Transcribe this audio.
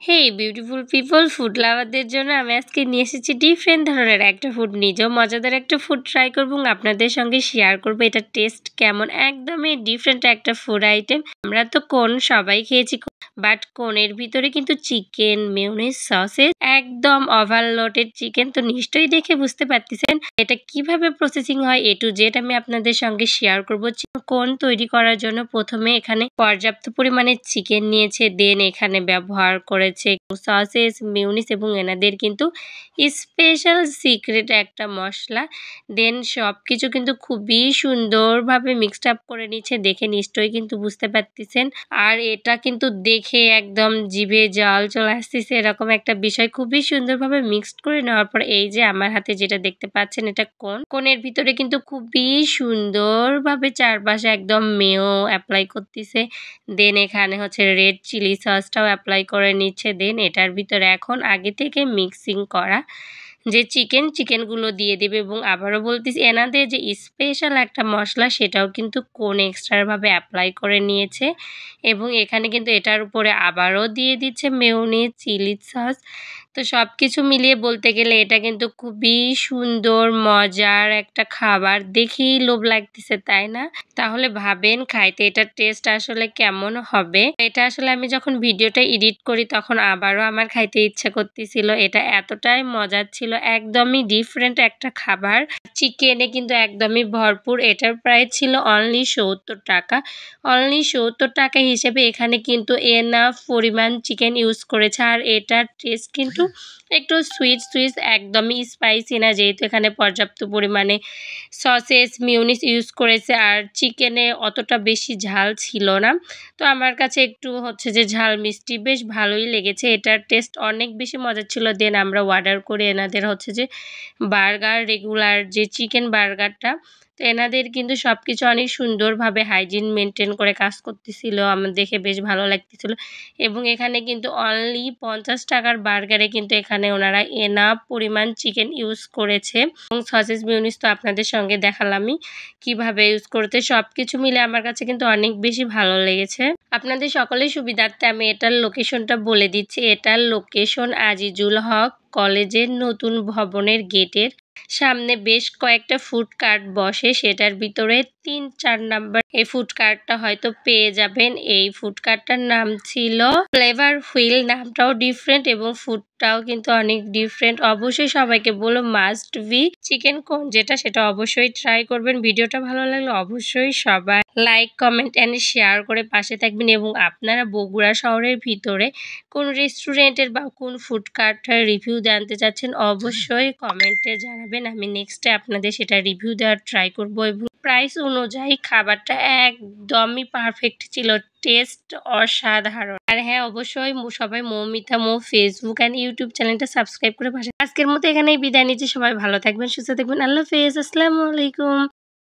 হে beautiful people, food লাভারদের জন্য আমি আজকে নিয়ে এসেছি ডিফারেন্ট ধরনের একটা ফুড। নিজেও মজাদার একটা ফুড ট্রাই করবো এবং আপনাদের সঙ্গে শেয়ার করবো এটা টেস্ট কেমন। একদমই ডিফারেন্ট একটা ফুড আইটেম। আমরা তো কোন সবাই খেয়েছি, বাট কোনের ভিতরে কিন্তু চিকেন, মেয়োনিজ, সসেস, একদম ওভারলোডেড চিকেন। তো নিশ্চয়ই দেখে বুঝতে পারতেছেন এটা কিভাবে প্রসেসিং হয়, এ টু জেড আমি আপনাদের সঙ্গে শেয়ার করবো। কোন তৈরি করার জন্য প্রথমে এখানে পর্যাপ্ত পরিমাণে চিকেন নিয়েছে, দেন এখানে ব্যবহার করেছে সসেস, মিউনিস এবং এনাদের কিন্তু স্পেশাল সিক্রেট একটা মশলা। দেন সব কিছু কিন্তু খুবই সুন্দরভাবে মিক্সড আপ করে নিচ্ছে, দেখে নিশ্চয়ই কিন্তু বুঝতে পারতেছেন। আর এটা কিন্তু দেখে একদম জিভে জল চলে আসতেছে এরকম একটা বিষয়। খুবই সুন্দরভাবে মিক্সড করে নেওয়ার পর এই যে আমার হাতে যেটা দেখতে পাচ্ছেন এটা কোনের ভিতরে কিন্তু খুবই সুন্দরভাবে চারপাশে একদম মেও অ্যাপ্লাই করতেছে। দেন এখানে হচ্ছে রেড চিলি সসটাও অ্যাপ্লাই করে নিচ্ছে। দেন এটার ভিতরে এখন আগে থেকে মিক্সিং করা যে চিকেনগুলো দিয়ে দেবে এবং আবারও বলতেছি এনাদের যে স্পেশাল একটা মশলা সেটাও কিন্তু কোন এক্সট্রাভাবে অ্যাপ্লাই করে নিয়েছে এবং এখানে কিন্তু এটার উপরে আবারও দিয়ে দিচ্ছে মেয়োনিজ, চিলি সস। তো সব কিছু মিলিয়ে বলতে গেলে এটা কিন্তু খুবই সুন্দর মজার একটা খাবার। দেখেই লোভ লাগতেছে, তাই না? তাহলে ভাবেন খাইতে এটার টেস্ট আসলে কেমন হবে। এটা আসলে আমি যখন ভিডিওটা এডিট করি তখন আবারও আমার খাইতে ইচ্ছে করতেছিল। এটা এতটাই মজার ছিল, একদমই ডিফারেন্ট একটা খাবার। চিকেনে কিন্তু একদমই ভরপুর। এটার প্রাইস ছিল অনলি ৭০ টাকা। অনলি ৭০ টাকা হিসেবে এখানে কিন্তু এনাফ পরিমাণ চিকেন ইউজ করেছে। আর এটার টেস্ট কিন্তু একটু সুইট, একদমই স্পাইসি না, যেহেতু এখানে পর্যাপ্ত পরিমাণে সসেস, মিউনিস ইউজ করেছে। আর চিকেনে অতটা বেশি ঝাল ছিল না। তো আমার কাছে একটু হচ্ছে যে ঝাল মিষ্টি বেশ ভালোই লেগেছে। এটার টেস্ট অনেক বেশি মজার ছিল। দেন আমরা অর্ডার করে এনাদের হচ্ছে যে বার্গার, রেগুলার যে চিকেন বার্গারটা, তো এনাদের কিন্তু সবকিছু অনেক সুন্দরভাবে হাইজিন মেনটেন করে কাজ করতেছিল। আমার দেখে বেশ ভালো লাগতেছিল এবং এখানে কিন্তু অনলি ৫০ টাকার বার্গারে কিন্তু এখানে ওনারা এনাফ পরিমাণ চিকেন ইউজ করেছে এবং সসেস, মিউনিস তো আপনাদের সঙ্গে দেখালামই কিভাবে ইউজ করতে। সবকিছু মিলে আমার কাছে কিন্তু অনেক বেশি ভালো লেগেছে। আপনাদের সকলের সুবিধার্থে আমি এটার লোকেশনটা বলে দিচ্ছি। এটার লোকেশন আজিজুল হক কলেজের নতুন ভবনের গেটের সামনে বেশ কয়েকটা ফুড কার্ট বসে, সেটার ভিতরে ৩-৪ নাম্বার এই ফুড কার্টটা হয়তো পেয়ে যাবেন। এই ফুড কার্টটার নাম ছিল ফ্লেভার হুইল। নামটাও ডিফারেন্ট এবং ফুডটাও কিন্তু অনেক ডিফারেন্ট। অবশ্যই সবাইকে বলো মাস্ট বি চিকেন কোন যেটা সেটা অবশ্যই ট্রাই করবেন। ভিডিওটা ভালো লাগলে অবশ্যই সবাই লাইক, কমেন্ট অ্যান্ড শেয়ার করে পাশে থাকবেন এবং আপনারা বগুড়া শহরের ভিতরে কোন রেস্টুরেন্টের বা কোন ফুড কার্টের রিভিউ জানতে চাচ্ছেন অবশ্যই কমেন্টে জানাবেন। আমি নেক্সটে আপনাদের সেটা রিভিউ দেওয়ার ট্রাই করব এবং প্রাইস অনুযায়ী খাবারটা একদমই পারফেক্ট ছিল, টেস্ট অসাধারণ। আর হ্যাঁ, অবশ্যই সবাই মৌমিতা ফেসবুক অ্যান্ড ইউটিউব চ্যানেলটা সাবস্ক্রাইব করে পাশে। আজকের মতো এখানেই বিদায় নিচ্ছি। সবাই ভালো থাকবেন, সুস্থ থাকবেন। আল্লাহ হাফেজ, আসসালামু আলাইকুম।